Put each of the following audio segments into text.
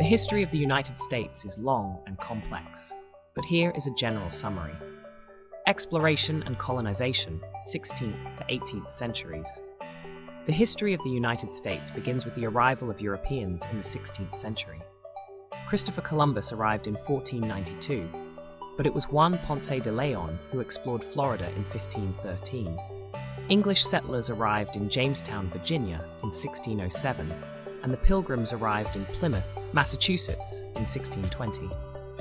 The history of the United States is long and complex, but here is a general summary. Exploration and colonization, 16th to 18th centuries. The history of the United States begins with the arrival of Europeans in the 16th century. Christopher Columbus arrived in 1492, but it was Juan Ponce de Leon who explored Florida in 1513. English settlers arrived in Jamestown, Virginia in 1607, and the Pilgrims arrived in Plymouth, Massachusetts in 1620.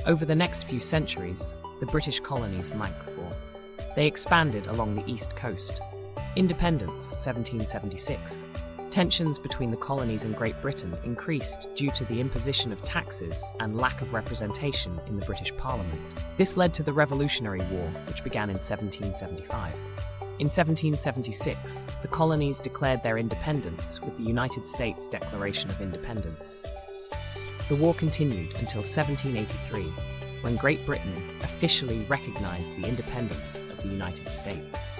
Over the next few centuries, the British colonies might perform. They expanded along the East Coast. Independence, 1776. Tensions between the colonies and Great Britain increased due to the imposition of taxes and lack of representation in the British Parliament. This led to the Revolutionary War, which began in 1775. In 1776, the colonies declared their independence with the United States Declaration of Independence. The war continued until 1783, when Great Britain officially recognized the independence of the United States.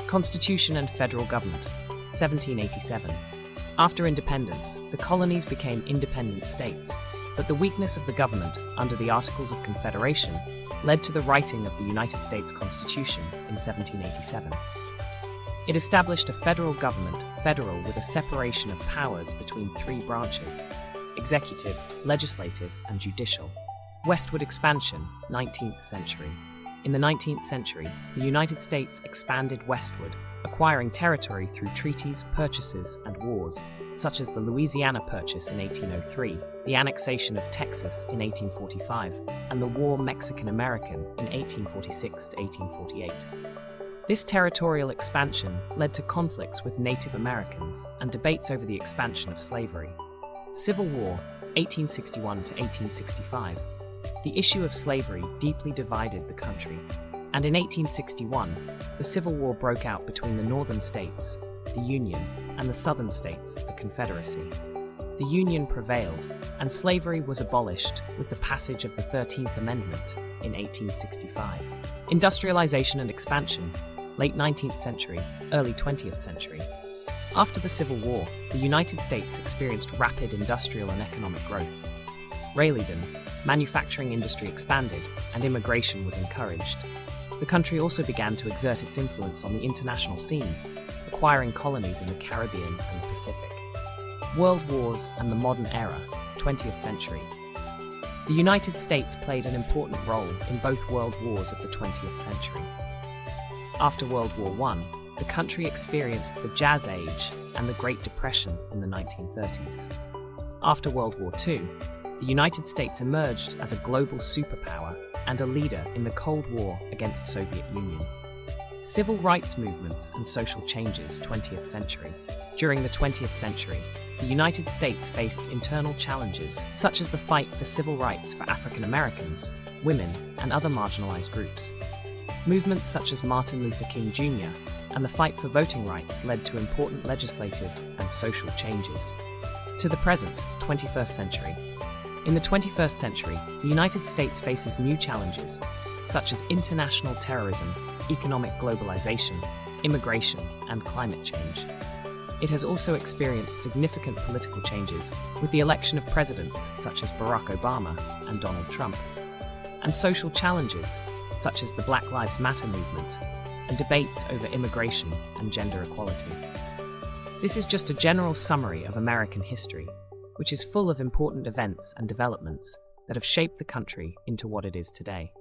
Constitution and Federal Government, 1787. After independence, the colonies became independent states, but the weakness of the government under the Articles of Confederation led to the writing of the United States Constitution in 1787. It established a federal government, federal with a separation of powers between three branches: executive, legislative, and judicial. Westward expansion, 19th century. In the 19th century, the United States expanded westward, acquiring territory through treaties, purchases, and wars, such as the Louisiana Purchase in 1803, the annexation of Texas in 1845, and the War Mexican-American in 1846 to 1848. This territorial expansion led to conflicts with Native Americans and debates over the expansion of slavery. Civil War, 1861 to 1865. The issue of slavery deeply divided the country, and in 1861, the Civil War broke out between the northern states, the Union, and the southern states, the Confederacy. The Union prevailed, and slavery was abolished with the passage of the 13th Amendment in 1865. Industrialization and expansion, late 19th century, early 20th century. After the Civil War, the United States experienced rapid industrial and economic growth. Railroading, manufacturing industry expanded, and immigration was encouraged. The country also began to exert its influence on the international scene, acquiring colonies in the Caribbean and the Pacific. World Wars and the Modern Era, 20th century. The United States played an important role in both world wars of the 20th century. After World War I, the country experienced the Jazz Age and the Great Depression in the 1930s. After World War II, the United States emerged as a global superpower and a leader in the Cold War against the Soviet Union. Civil rights movements and social changes, 20th century. During the 20th century, the United States faced internal challenges such as the fight for civil rights for African Americans, women, and other marginalized groups. Movements such as Martin Luther King Jr. and the fight for voting rights led to important legislative and social changes. To the present, 21st century. In the 21st century, the United States faces new challenges, such as international terrorism, economic globalization, immigration, and climate change. It has also experienced significant political changes with the election of presidents such as Barack Obama and Donald Trump, and social challenges such as the Black Lives Matter movement and debates over immigration and gender equality. This is just a general summary of American history, which is full of important events and developments that have shaped the country into what it is today.